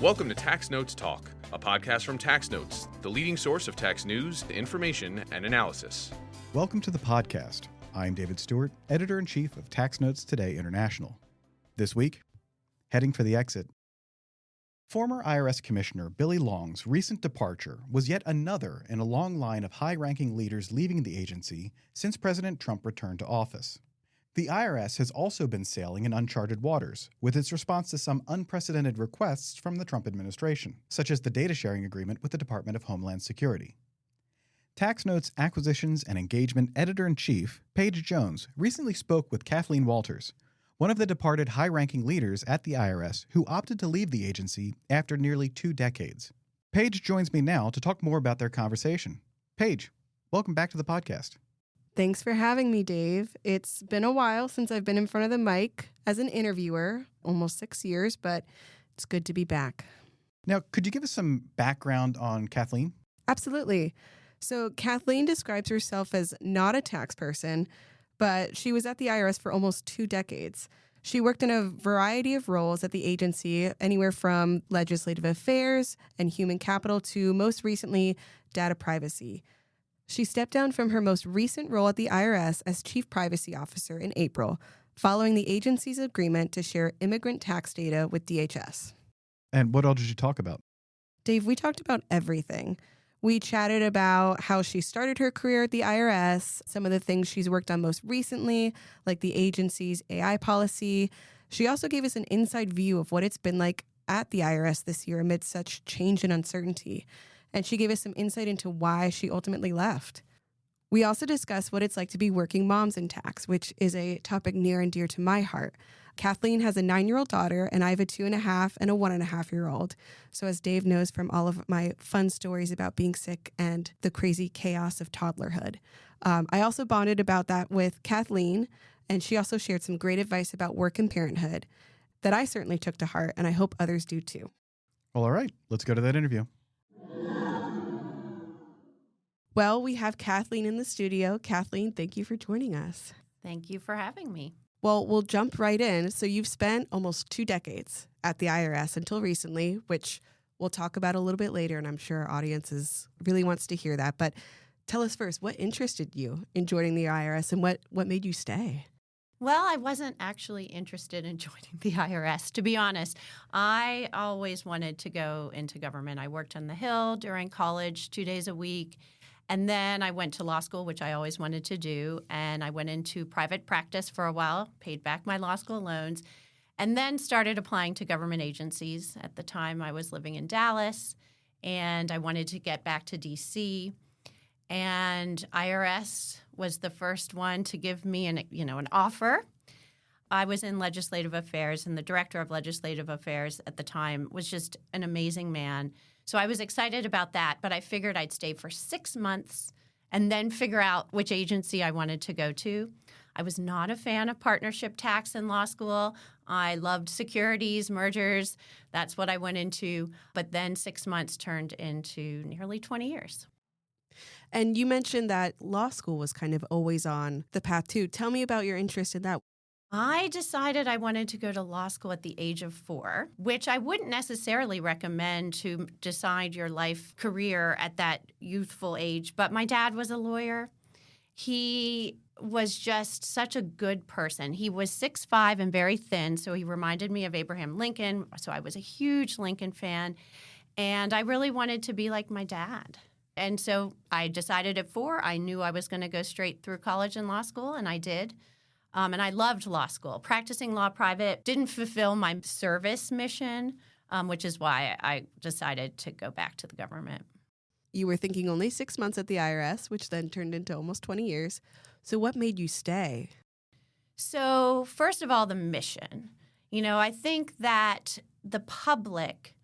Welcome to Tax Notes Talk, a podcast from Tax Notes, the leading source of tax news, information, and analysis. Welcome to the podcast. I'm David Stewart, Editor-in-Chief of Tax Notes Today International. This week, heading for the exit. Former IRS Commissioner Billy Long's recent departure was yet another in a long line of high-ranking leaders leaving the agency since President Trump returned to office. The IRS has also been sailing in uncharted waters with its response to some unprecedented requests from the Trump administration, such as the data sharing agreement with the Department of Homeland Security. Tax Notes Acquisitions and Engagement Editor-in-Chief, Paige Jones, recently spoke with Kathleen Walters, one of the departed high-ranking leaders at the IRS who opted to leave the agency after nearly 2 decades. Paige joins me now to talk more about their conversation. Paige, welcome back to the podcast. Thanks for having me, Dave. It's been a while since I've been in front of the mic as an interviewer, almost 6 years, but it's good to be back. Now, could you give us some background on Kathleen? Absolutely. So Kathleen describes herself as not a tax person, but she was at the IRS for almost 2 decades. She worked in a variety of roles at the agency, anywhere from legislative affairs and human capital to most recently data privacy. She stepped down from her most recent role at the IRS as Chief Privacy Officer in April, following the agency's agreement to share immigrant tax data with DHS. And what all did you talk about? Dave, we talked about everything. We chatted about how she started her career at the IRS, some of the things she's worked on most recently, like the agency's AI policy. She also gave us an inside view of what it's been like at the IRS this year amid such change and uncertainty. And she gave us some insight into why she ultimately left. We also discussed what it's like to be working moms in tax, which is a topic near and dear to my heart. Kathleen has a 9-year-old daughter, and I have a 2.5 and a 1.5-year-old. So as Dave knows from all of my fun stories about being sick and the crazy chaos of toddlerhood. I also bonded about that with Kathleen, and she also shared some great advice about work and parenthood that I certainly took to heart, and I hope others do too. Well, all right, let's go to that interview. Well, we have Kathleen in the studio. Kathleen, thank you for joining us. Thank you for having me. Well, we'll jump right in. So you've spent almost 2 decades at the IRS until recently, which we'll talk about a little bit later, and I'm sure our audience really wants to hear that. But tell us first, what interested you in joining the IRS and what made you stay? Well, I wasn't actually interested in joining the IRS, to be honest. I always wanted to go into government. I worked on the Hill during college 2 days a week. And then I went to law school, which I always wanted to do, and I went into private practice for a while, paid back my law school loans, and then started applying to government agencies. At the time, I was living in Dallas, and I wanted to get back to D.C., and IRS was the first one to give me an offer. I was in legislative affairs, and the director of legislative affairs at the time was just an amazing man. So I was excited about that, but I figured I'd stay for 6 months and then figure out which agency I wanted to go to. I was not a fan of partnership tax in law school. I loved securities, mergers. That's what I went into. But then 6 months turned into nearly 20 years. And you mentioned that law school was kind of always on the path too. Tell me about your interest in that. I decided I wanted to go to law school at the age of 4, which I wouldn't necessarily recommend to decide your life career at that youthful age. But my dad was a lawyer. He was just such a good person. He was 6'5" and very thin, so he reminded me of Abraham Lincoln. So I was a huge Lincoln fan, and I really wanted to be like my dad. And so I decided at 4, I knew I was going to go straight through college and law school, and I did. And I loved law school. Practicing law private didn't fulfill my service mission, which is why I decided to go back to the government. You were thinking only 6 months at the IRS, which then turned into almost 20 years. So what made you stay? So first of all, the mission. I think that the public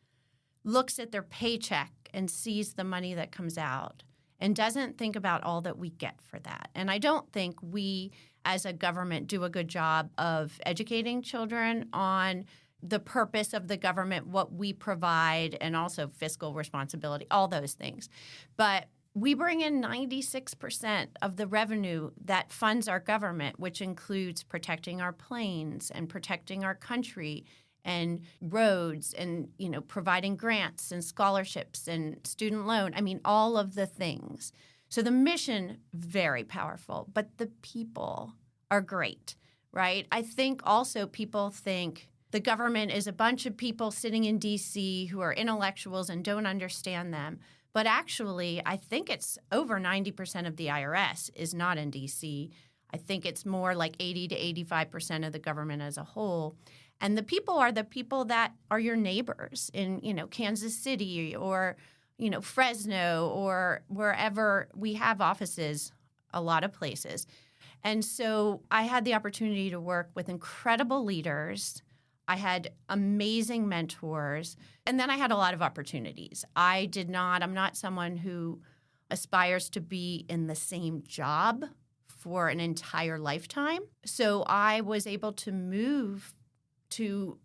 looks at their paycheck and sees the money that comes out and doesn't think about all that we get for that. And I don't think we as a government do a good job of educating children on the purpose of the government, what we provide, and also fiscal responsibility, all those things. But we bring in 96% of the revenue that funds our government, which includes protecting our planes and protecting our country and Rhodes and, providing grants and scholarships and student loan. I mean, all of the things. So the mission, very powerful, but the people are great, right? I think also people think the government is a bunch of people sitting in D.C. who are intellectuals and don't understand them. But actually, I think it's over 90% of the IRS is not in D.C. I think it's more like 80 to 85% of the government as a whole. And the people are the people that are your neighbors in, Kansas City or, Fresno or wherever we have offices, a lot of places. And so I had the opportunity to work with incredible leaders. I had amazing mentors. And then I had a lot of opportunities. I'm not someone who aspires to be in the same job for an entire lifetime. So I was able to move to,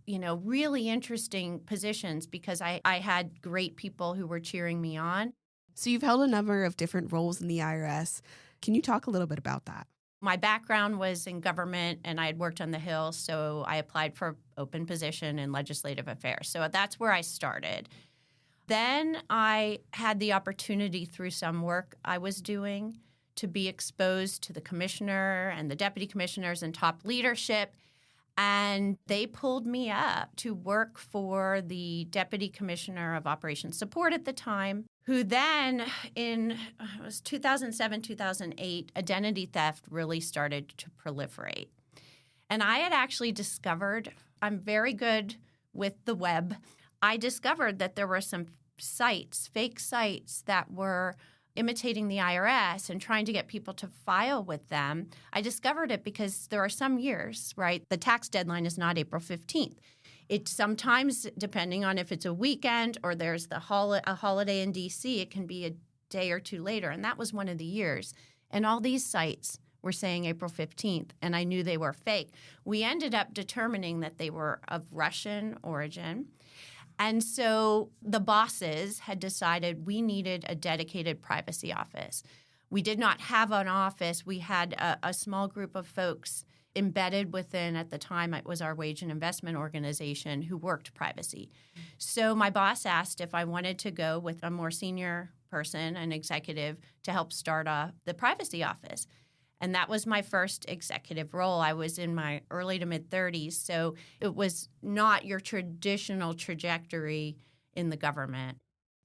really interesting positions because I had great people who were cheering me on. So you've held a number of different roles in the IRS. Can you talk a little bit about that? My background was in government, and I had worked on the Hill, so I applied for open position in legislative affairs. So that's where I started. Then I had the opportunity through some work I was doing to be exposed to the commissioner and the deputy commissioners and top leadership. And they pulled me up to work for the deputy commissioner of operations support at the time, who then it was 2007, 2008, identity theft really started to proliferate. And I had actually discovered, I'm very good with the web. I discovered that there were some sites, fake sites that were imitating the IRS and trying to get people to file with them. I discovered it because there are some years, right? The tax deadline is not April 15th. It sometimes, depending on if it's a weekend or there's a holiday in D.C., it can be a day or two later. And that was one of the years. And all these sites were saying April 15th, and I knew they were fake. We ended up determining that they were of Russian origin. And so the bosses had decided we needed a dedicated privacy office. We did not have an office. We had a small group of folks embedded within, at the time, it was our wage and investment organization who worked privacy. So my boss asked if I wanted to go with a more senior person, an executive, to help start the privacy office. And that was my first executive role. I was in my early to mid-30s, so it was not your traditional trajectory in the government.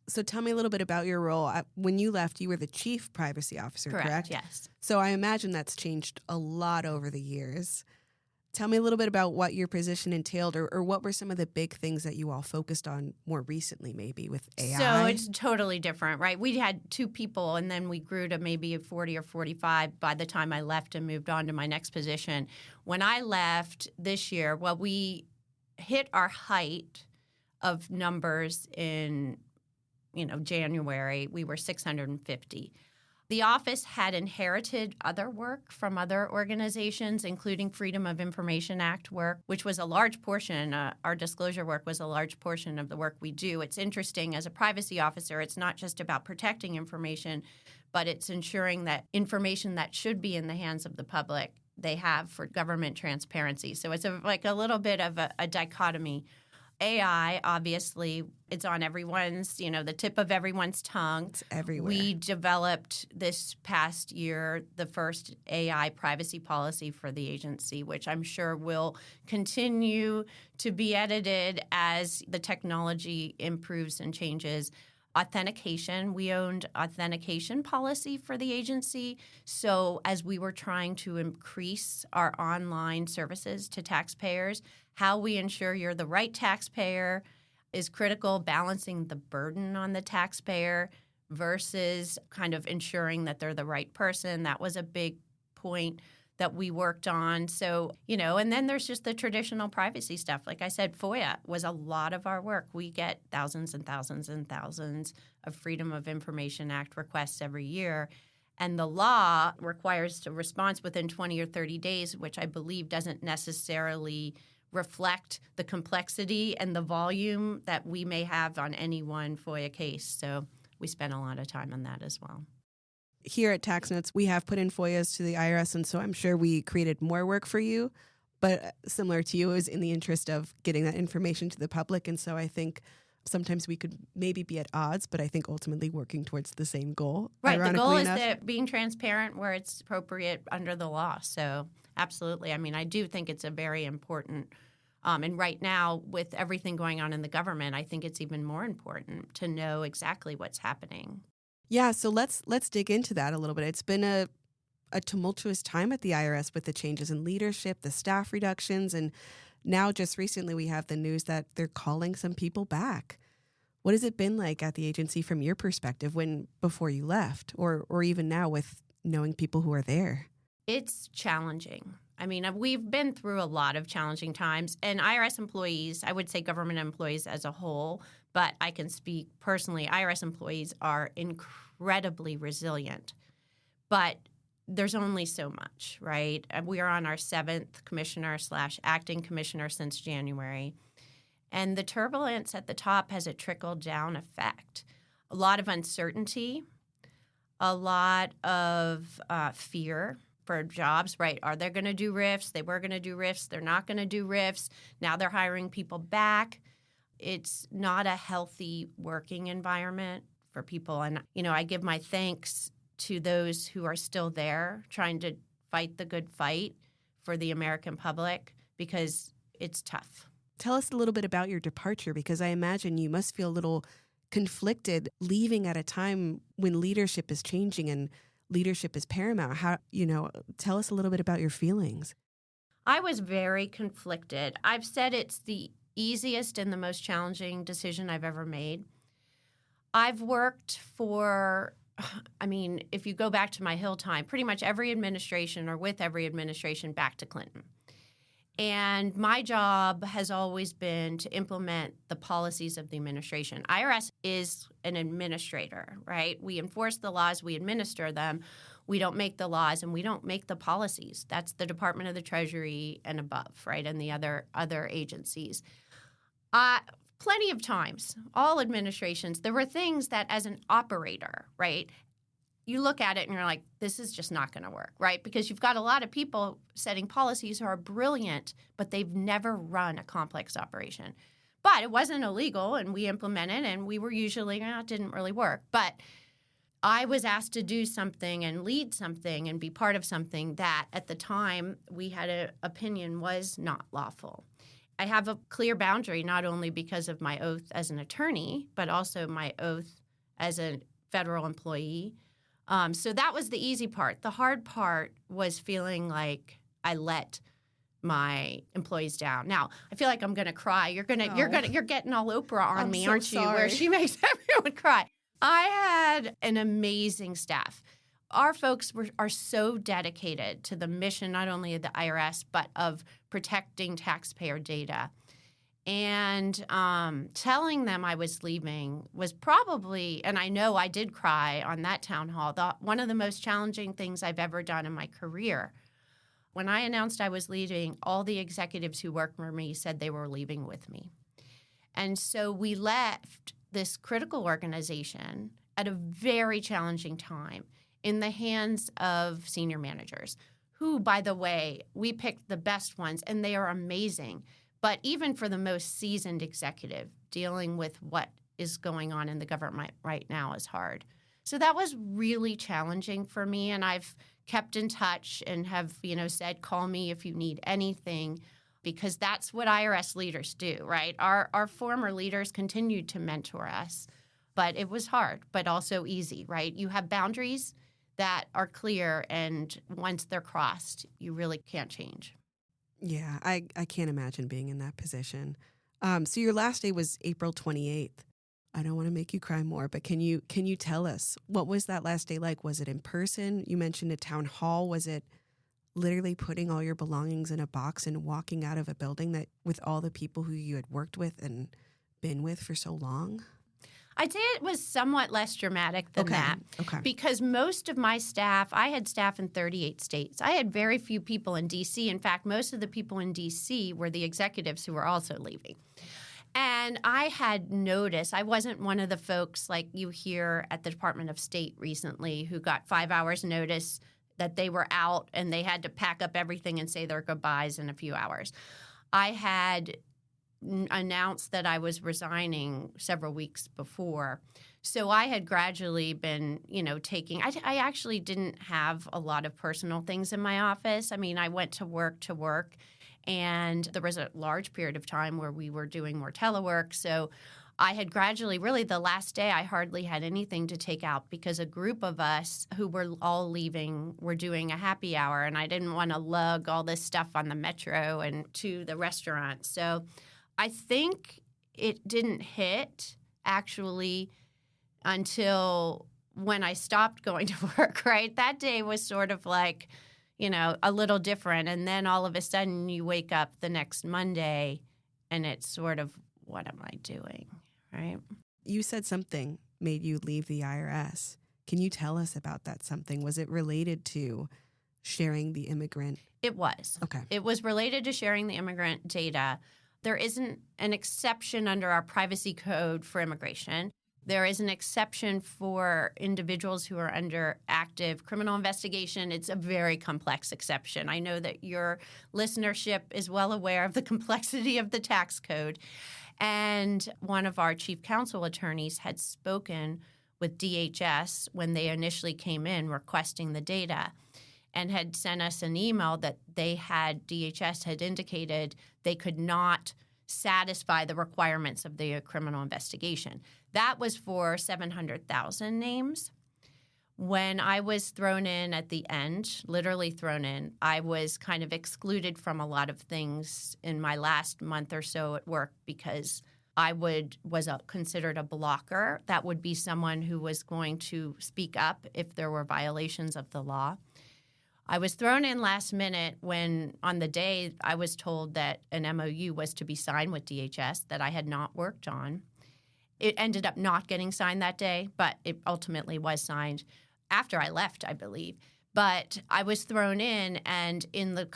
So tell me a little bit about your role. When you left, you were the chief privacy officer, correct? Yes. So I imagine that's changed a lot over the years. Tell me a little bit about what your position entailed or what were some of the big things that you all focused on more recently, maybe with AI? So it's totally different, right? We had 2 people, and then we grew to maybe 40 or 45 by the time I left and moved on to my next position. When I left this year, we hit our height of numbers in January. We were 650. The office had inherited other work from other organizations, including Freedom of Information Act work, which was a large portion. Our disclosure work was a large portion of the work we do. It's interesting, as a privacy officer, it's not just about protecting information, but it's ensuring that information that should be in the hands of the public, they have for government transparency. So it's a little bit of a dichotomy. AI, obviously, it's on everyone's, the tip of everyone's tongue. It's everywhere. We developed this past year the first AI privacy policy for the agency, which I'm sure will continue to be edited as the technology improves and changes. Authentication, we owned authentication policy for the agency. So as we were trying to increase our online services to taxpayers, how we ensure you're the right taxpayer is critical, balancing the burden on the taxpayer versus kind of ensuring that they're the right person. That was a big point that we worked on. So, and then there's just the traditional privacy stuff. Like I said, FOIA was a lot of our work. We get thousands and thousands and thousands of Freedom of Information Act requests every year. And the law requires a response within 20 or 30 days, which I believe doesn't necessarily reflect the complexity and the volume that we may have on any one FOIA case. So we spent a lot of time on that as well. Here at TaxNotes, we have put in FOIAs to the IRS, and so I'm sure we created more work for you. But similar to you, it was in the interest of getting that information to the public. And so I think sometimes we could maybe be at odds, but I think ultimately working towards the same goal. Right. The goal is that being transparent where it's appropriate under the law. So absolutely. I mean, I do think it's a very important and right now, with everything going on in the government, I think it's even more important to know exactly what's happening. Yeah, so let's dig into that a little bit. It's been a tumultuous time at the IRS with the changes in leadership, the staff reductions, and now just recently we have the news that they're calling some people back. What has it been like at the agency from your perspective before you left, or even now with knowing people who are there? It's challenging. I mean, we've been through a lot of challenging times, and IRS employees, I would say government employees as a whole, but I can speak personally, IRS employees are incredibly resilient, but there's only so much, right? We are on our 7th commissioner/acting commissioner since January, and the turbulence at the top has a trickle-down effect. A lot of uncertainty, a lot of fear for jobs, right? Are they going to do RIFs? They were going to do RIFs. They're not going to do RIFs. Now they're hiring people back. It's not a healthy working environment for people. And, I give my thanks to those who are still there trying to fight the good fight for the American public because it's tough. Tell us a little bit about your departure, because I imagine you must feel a little conflicted leaving at a time when leadership is changing and leadership is paramount. Tell us a little bit about your feelings. I was very conflicted. I've said it's the easiest and the most challenging decision I've ever made. I've worked if you go back to my Hill time, pretty much every administration or with every administration back to Clinton. And my job has always been to implement the policies of the administration. IRS is an administrator, right? We enforce the laws, we administer them. We don't make the laws and we don't make the policies. That's the Department of the Treasury and above, right, and the other agencies. Plenty of times, all administrations, there were things that as an operator, right, you look at it and you're like, this is just not going to work, right? Because you've got a lot of people setting policies who are brilliant, but they've never run a complex operation. But it wasn't illegal, and we implemented, and we were usually, it didn't really work. But I was asked to do something and lead something and be part of something that at the time we had an opinion was not lawful. I have a clear boundary, not only because of my oath as an attorney, but also my oath as a federal employee. So that was the easy part. The hard part was feeling like I let my employees down. Now, I feel like I'm going to cry. You're getting all Oprah on me, so aren't you? sorry. Where she makes everyone cry. I had an amazing staff. Our folks are so dedicated to the mission, not only of the IRS, but of protecting taxpayer data. And telling them I was leaving was probably, and I know I did cry on that town hall, one of the most challenging things I've ever done in my career. When I announced I was leaving, all the executives who worked for me said they were leaving with me. And so we left this critical organization at a very challenging time in the hands of senior managers who, by the way, we picked the best ones, and they are amazing. But even for the most seasoned executive, dealing with what is going on in the government right now is hard. So that was really challenging for me, and I've kept in touch and have, said, call me if you need anything, because that's what IRS leaders do, right? Our former leaders continued to mentor us, but it was hard, but also easy, right? You have boundaries that are clear, and once they're crossed, you really can't change. Yeah, I can't imagine being in that position. So your last day was April 28th. I don't want to make you cry more, but can you tell us, what was that last day like? Was it in person? You mentioned a town hall. Was it literally putting all your belongings in a box and walking out of a building that with all the people who you had worked with and been with for so long? I'd say it was somewhat less dramatic than that. Okay. Because most of my staff, I had staff in 38 states. I had very few people in D.C. In fact, most of the people in D.C. were the executives who were also leaving. And I had noticed, I wasn't one of the folks like you hear at the Department of State recently who got 5 hours notice that they were out and they had to pack up everything and say their goodbyes in a few hours. I had announced that I was resigning several weeks before. So I had gradually been, taking – I actually didn't have a lot of personal things in my office. I mean, I went to work, and there was a large period of time where we were doing more telework. So I had gradually – really the last day I hardly had anything to take out because a group of us who were all leaving were doing a happy hour, and I didn't want to lug all this stuff on the metro and to the restaurant. So I think it didn't hit actually – until when I stopped going to work, right? That day was sort of like, a little different. And then all of a sudden you wake up the next Monday and it's sort of, what am I doing, right? You said something made you leave the IRS. Can you tell us about that something? Was it related to sharing the immigrant? It was. Okay. It was related to sharing the immigrant data. There isn't an exception under our privacy code for immigration. There is an exception for individuals who are under active criminal investigation. It's a very complex exception. I know that your listenership is well aware of the complexity of the tax code. And one of our chief counsel attorneys had spoken with DHS when they initially came in requesting the data and had sent us an email that DHS had indicated they could not satisfy the requirements of the criminal investigation. That was for 700,000 names. When I was thrown in at the end, literally thrown in, I was kind of excluded from a lot of things in my last month or so at work because I was considered a blocker. That would be someone who was going to speak up if there were violations of the law. I was thrown in last minute when on the day I was told that an MOU was to be signed with DHS that I had not worked on. It ended up not getting signed that day, but it ultimately was signed after I left, I believe. But I was thrown in, and in the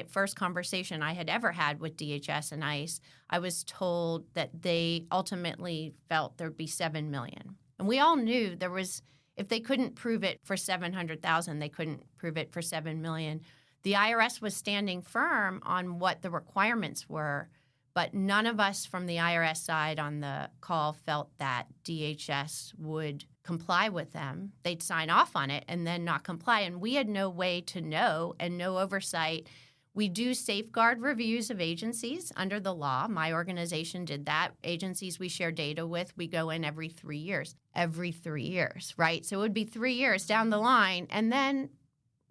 first conversation I had ever had with DHS and ICE, I was told that they ultimately felt there'd be $7 million. And we all knew there was – if they couldn't prove it for 700,000, they couldn't prove it for $7 million. The IRS was standing firm on what the requirements were, but none of us from the IRS side on the call felt that DHS would comply with them. They'd sign off on it and then not comply, and we had no way to know and no oversight. We do safeguard reviews of agencies under the law. My organization did that. Agencies we share data with, we go in every 3 years. Every 3 years, right? So it would be 3 years down the line, and then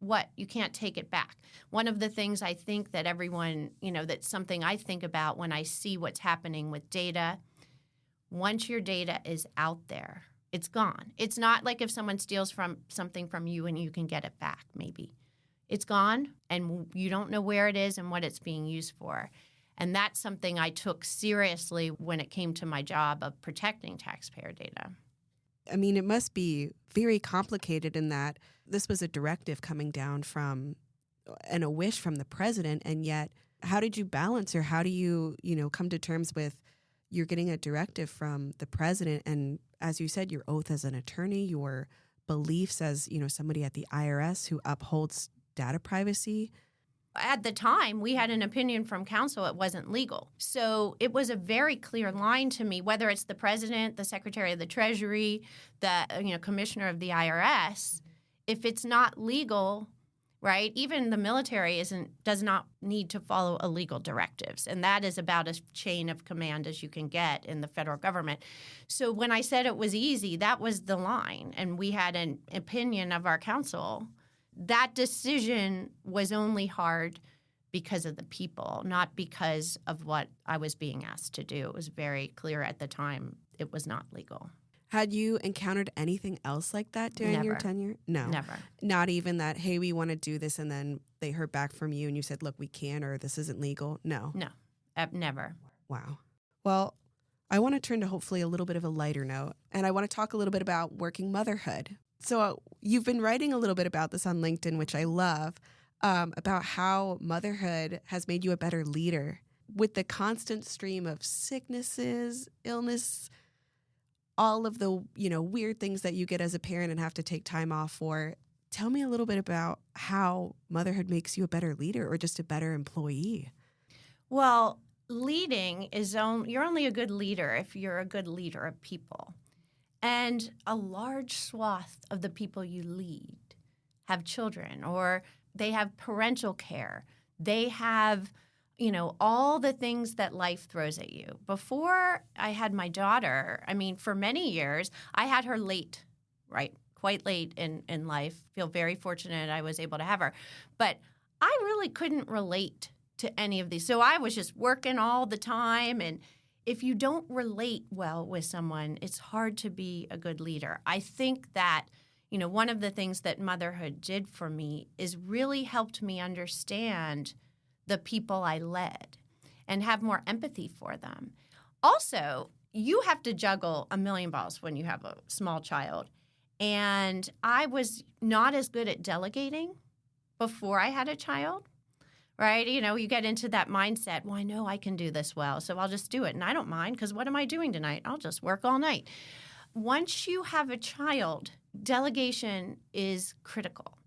what? You can't take it back. One of the things I think that everyone, that's something I think about when I see what's happening with data, once your data is out there, it's gone. It's not like if someone steals something from you and you can get it back, maybe. It's gone, and you don't know where it is and what it's being used for. And that's something I took seriously when it came to my job of protecting taxpayer data. I mean, it must be very complicated in that this was a directive coming down from and a wish from the president. And yet, how did you balance, or how do you, come to terms with you're getting a directive from the president? And as you said, your oath as an attorney, your beliefs as, somebody at the IRS who upholds data privacy. At the time, we had an opinion from counsel it wasn't legal. So it was a very clear line to me, whether it's the president, the secretary of the Treasury, the commissioner of the IRS, if it's not legal, right? Even the military does not need to follow illegal directives, and that is about as chain of command as you can get in the federal government. So when I said it was easy, that was the line, and we had an opinion of our counsel. That decision was only hard because of the people, not because of what I was being asked to do. It was very clear at the time it was not legal. Had you encountered anything else like that during your tenure? No. Never. Not even that, hey, we want to do this, and then they heard back from you and you said, look, we can't, or this isn't legal? No. No. Never. Wow. Well, I want to turn to hopefully a little bit of a lighter note, and I want to talk a little bit about working motherhood. So you've been writing a little bit about this on LinkedIn, which I love, about how motherhood has made you a better leader. With the constant stream of sicknesses, illness, all of the, weird things that you get as a parent and have to take time off for, Tell me a little bit about how motherhood makes you a better leader or just a better employee. Well, leading you're only a good leader if you're a good leader of people. And a large swath of the people you lead have children, or they have parental care. They have, all the things that life throws at you. Before I had my daughter, for many years, I had her late, right? Quite late in life. Feel very fortunate I was able to have her. But I really couldn't relate to any of these. So I was just working all the time. And if you don't relate well with someone, it's hard to be a good leader. I think that, one of the things that motherhood did for me is really helped me understand the people I led and have more empathy for them. Also, you have to juggle a million balls when you have a small child. And I was not as good at delegating before I had a child, right? You get into that mindset, well, I know I can do this well, so I'll just do it. And I don't mind, because what am I doing tonight? I'll just work all night. Once you have a child, delegation is critical.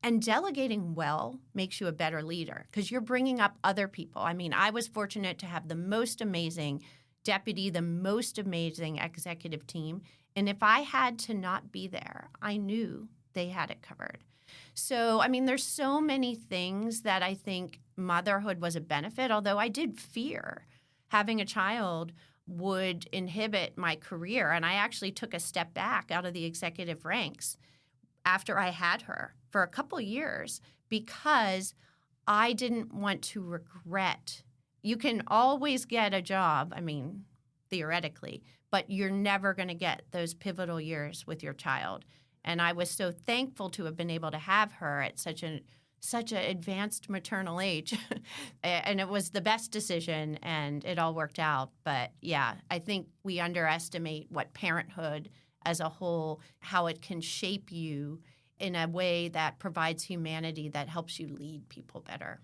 And delegating well makes you a better leader because you're bringing up other people. I was fortunate to have the most amazing deputy, the most amazing executive team. And if I had to not be there, I knew they had it covered. So, there's so many things that I think motherhood was a benefit, although I did fear having a child would inhibit my career. And I actually took a step back out of the executive ranks after I had her for a couple years because I didn't want to regret. You can always get a job, theoretically, but you're never going to get those pivotal years with your child. And I was so thankful to have been able to have her at such an advanced maternal age. And it was the best decision, and it all worked out. But, yeah, I think we underestimate what parenthood as a whole, how it can shape you in a way that provides humanity that helps you lead people better.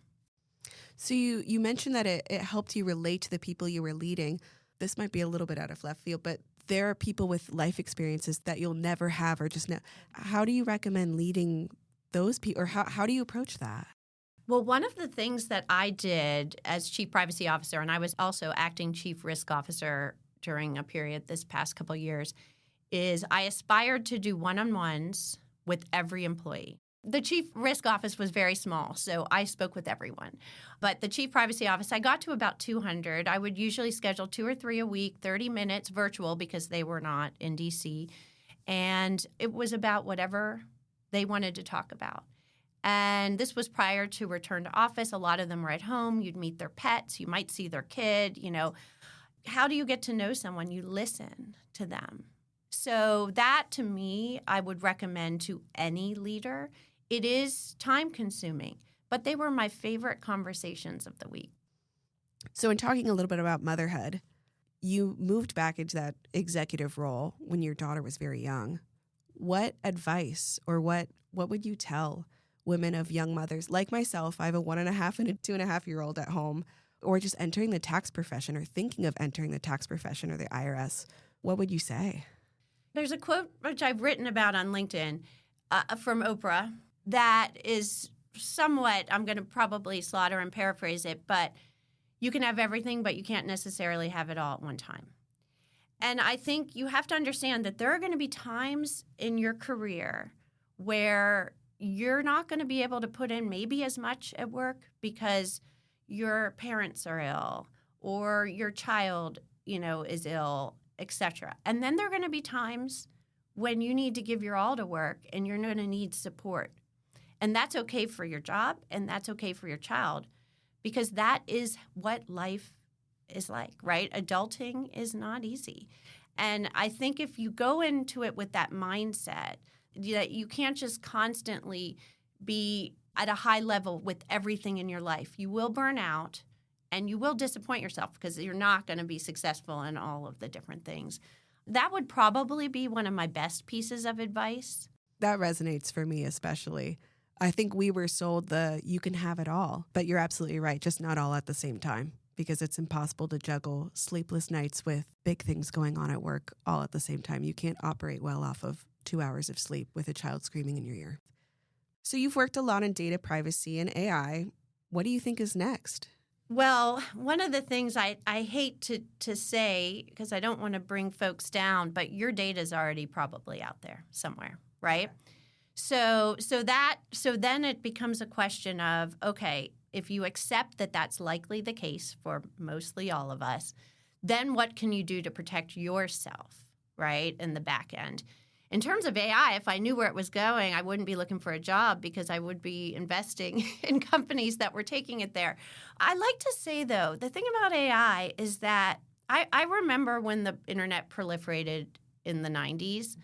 So you mentioned that it helped you relate to the people you were leading. This might be a little bit out of left field, but there are people with life experiences that you'll never have or just how do you recommend leading those people, or how do you approach that? Well, one of the things that I did as Chief Privacy Officer, and I was also acting Chief Risk Officer during a period this past couple of years, is I aspired to do one-on-ones with every employee. The Chief Risk Office was very small, so I spoke with everyone. But the Chief Privacy Office, I got to about 200. I would usually schedule 2 or 3 a week, 30 minutes virtual because they were not in D.C. And it was about whatever they wanted to talk about. And this was prior to return to office. A lot of them were at home. You'd meet their pets. You might see their kid. How do you get to know someone? You listen to them. So that, to me, I would recommend to any leader. It is time-consuming, but they were my favorite conversations of the week. So in talking a little bit about motherhood, you moved back into that executive role when your daughter was very young. What advice or what would you tell women of young mothers like myself? I have a 1.5 and a 2.5-year-old at home, or just entering the tax profession or thinking of entering the tax profession or the IRS. What would you say? There's a quote which I've written about on LinkedIn from Oprah that is somewhat, I'm going to probably slaughter and paraphrase it, but you can have everything, but you can't necessarily have it all at one time. And I think you have to understand that there are going to be times in your career where you're not going to be able to put in maybe as much at work because your parents are ill or your child, is ill, etc. And then there are going to be times when you need to give your all to work and you're going to need support. And that's okay for your job and that's okay for your child because that is what life is like, right? Adulting is not easy. And I think if you go into it with that mindset that you can't just constantly be at a high level with everything in your life, you will burn out and you will disappoint yourself because you're not going to be successful in all of the different things. That would probably be one of my best pieces of advice. That resonates for me especially. I think we were sold you can have it all, but you're absolutely right, just not all at the same time because it's impossible to juggle sleepless nights with big things going on at work all at the same time. You can't operate well off of 2 hours of sleep with a child screaming in your ear. So you've worked a lot in data privacy and AI. What do you think is next? Well, one of the things I hate to say, because I don't want to bring folks down, but your data is already probably out there somewhere, right? So then it becomes a question of, okay, if you accept that that's likely the case for mostly all of us, then what can you do to protect yourself, right, in the back end? In terms of AI, if I knew where it was going, I wouldn't be looking for a job because I would be investing in companies that were taking it there. I like to say, though, the thing about AI is that I remember when the internet proliferated in the 90s,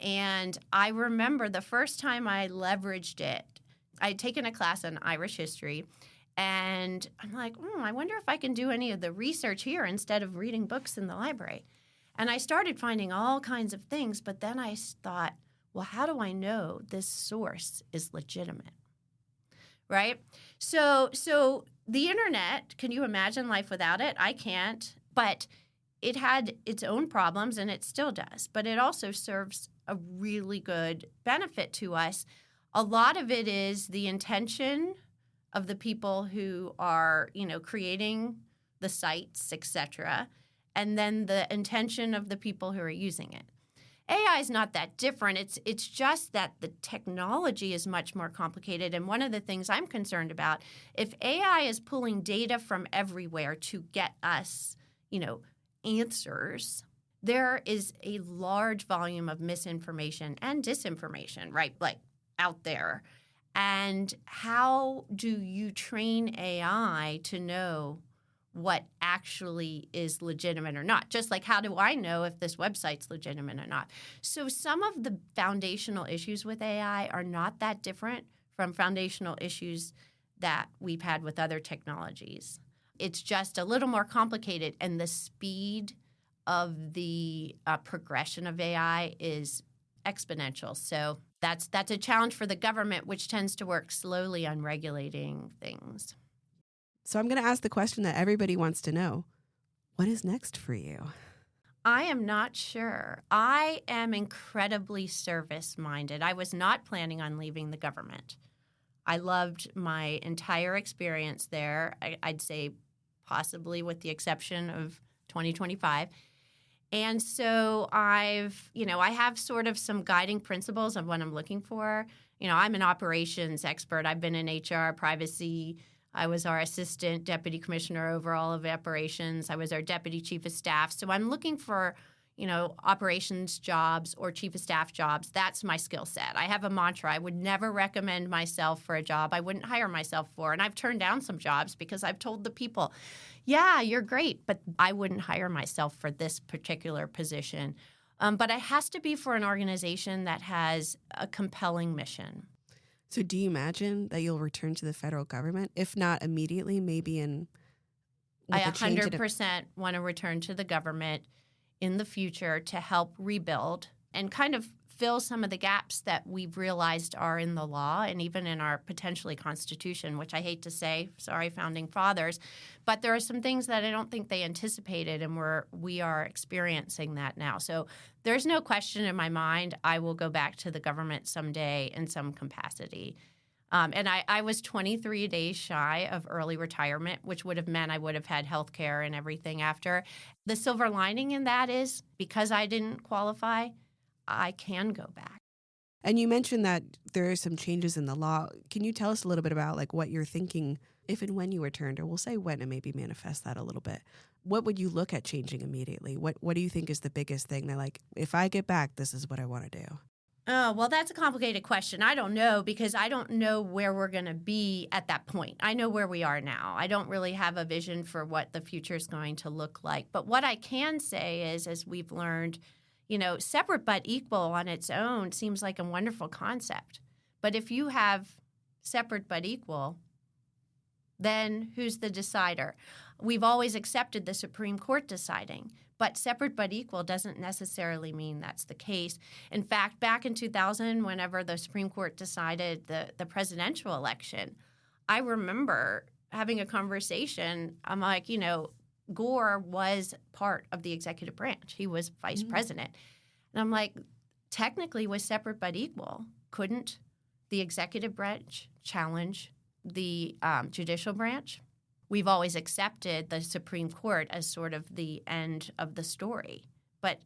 and I remember the first time I leveraged it, I'd taken a class on Irish history, and I'm like, I wonder if I can do any of the research here instead of reading books in the library. And I started finding all kinds of things, but then I thought, well, how do I know this source is legitimate, right? So the internet, can you imagine life without it? I can't, but it had its own problems, and it still does. But it also serves a really good benefit to us. A lot of it is the intention of the people who are, creating the sites, et cetera, and then the intention of the people who are using it. AI is not that different. It's just that the technology is much more complicated. And one of the things I'm concerned about, if AI is pulling data from everywhere to get us, answers, there is a large volume of misinformation and disinformation, right, like out there. And how do you train AI to know what actually is legitimate or not? Just like, how do I know if this website's legitimate or not? So some of the foundational issues with AI are not that different from foundational issues that we've had with other technologies. It's just a little more complicated, and the speed of the progression of AI is exponential. So that's a challenge for the government, which tends to work slowly on regulating things. So I'm going to ask the question that everybody wants to know. What is next for you? I am not sure. I am incredibly service-minded. I was not planning on leaving the government. I loved my entire experience there, I'd say possibly with the exception of 2025. And so I have sort of some guiding principles of what I'm looking for. I'm an operations expert. I've been in HR, privacy. I was our assistant deputy commissioner over all of operations. I was our deputy chief of staff. So I'm looking for, operations jobs or chief of staff jobs. That's my skill set. I have a mantra. I would never recommend myself for a job I wouldn't hire myself for. And I've turned down some jobs because I've told the people, yeah, you're great, but I wouldn't hire myself for this particular position. But it has to be for an organization that has a compelling mission. So do you imagine that you'll return to the federal government? If not immediately, maybe I 100% want to return to the government in the future to help rebuild and kind of fill some of the gaps that we've realized are in the law and even in our potentially Constitution, which I hate to say, sorry, Founding Fathers, but there are some things that I don't think they anticipated, and we are experiencing that now. So there's no question in my mind I will go back to the government someday in some capacity. And I was 23 days shy of early retirement, which would have meant I would have had health care and everything after. The silver lining in that is because I didn't qualify, I can go back. And you mentioned that there are some changes in the law. Can you tell us a little bit about what you're thinking if and when you returned, or we'll say when and maybe manifest that a little bit? What would you look at changing immediately? What do you think is the biggest thing that if I get back, this is what I want to do? Oh, well, that's a complicated question. I don't know, because I don't know where we're going to be at that point. I know where we are now. I don't really have a vision for what the future is going to look like. But what I can say is, as we've learned, separate but equal on its own seems like a wonderful concept. But if you have separate but equal, then who's the decider? We've always accepted the Supreme Court deciding. But separate but equal doesn't necessarily mean that's the case. In fact, back in 2000, whenever the Supreme Court decided the presidential election, I remember having a conversation. I'm like, Gore was part of the executive branch. He was vice president. And I'm like, technically was separate but equal. Couldn't the executive branch challenge the judicial branch. We've always accepted the Supreme Court as sort of the end of the story. But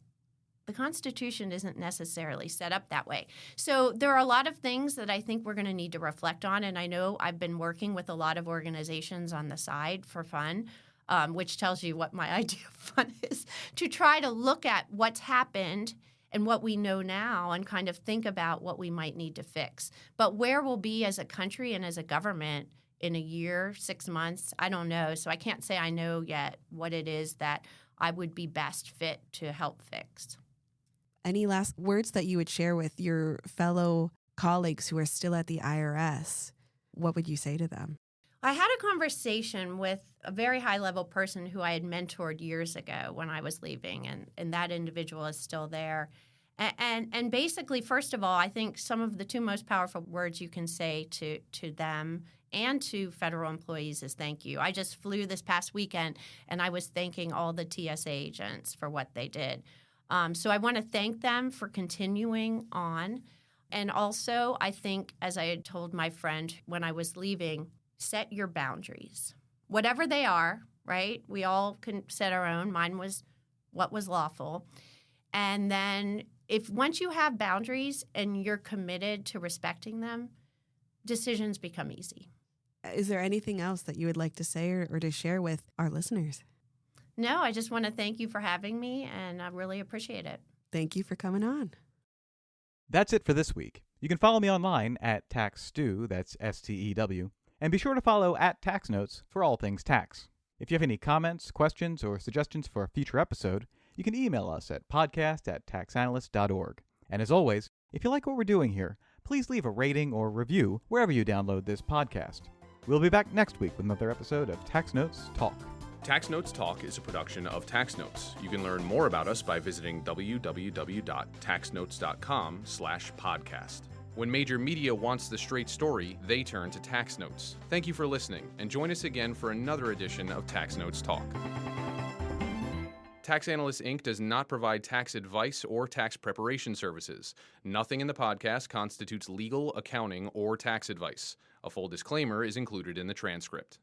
the Constitution isn't necessarily set up that way. So there are a lot of things that I think we're going to need to reflect on. And I know I've been working with a lot of organizations on the side for fun, which tells you what my idea of fun is, to try to look at what's happened and what we know now and kind of think about what we might need to fix. But where we'll be as a country and as a government in a year, 6 months, I don't know. So I can't say I know yet what it is that I would be best fit to help fix. Any last words that you would share with your fellow colleagues who are still at the IRS? What would you say to them? I had a conversation with a very high-level person who I had mentored years ago when I was leaving, and that individual is still there. And basically, first of all, I think some of the two most powerful words you can say to them and to federal employees is thank you. I just flew this past weekend, and I was thanking all the TSA agents for what they did. So I want to thank them for continuing on. And also, I think, as I had told my friend when I was leaving, set your boundaries. Whatever they are, right? We all can set our own. Mine was what was lawful. And then once you have boundaries and you're committed to respecting them, decisions become easy. Is there anything else that you would like to say or to share with our listeners? No, I just want to thank you for having me, and I really appreciate it. Thank you for coming on. That's it for this week. You can follow me online at TaxStew, that's STEW, and be sure to follow at TaxNotes for all things tax. If you have any comments, questions, or suggestions for a future episode, you can email us at podcast@taxanalyst.org. And as always, if you like what we're doing here, please leave a rating or review wherever you download this podcast. We'll be back next week with another episode of Tax Notes Talk. Tax Notes Talk is a production of Tax Notes. You can learn more about us by visiting www.taxnotes.com/podcast. When major media wants the straight story, they turn to Tax Notes. Thank you for listening, and join us again for another edition of Tax Notes Talk. Tax Analysts, Inc. does not provide tax advice or tax preparation services. Nothing in the podcast constitutes legal, accounting, or tax advice. A full disclaimer is included in the transcript.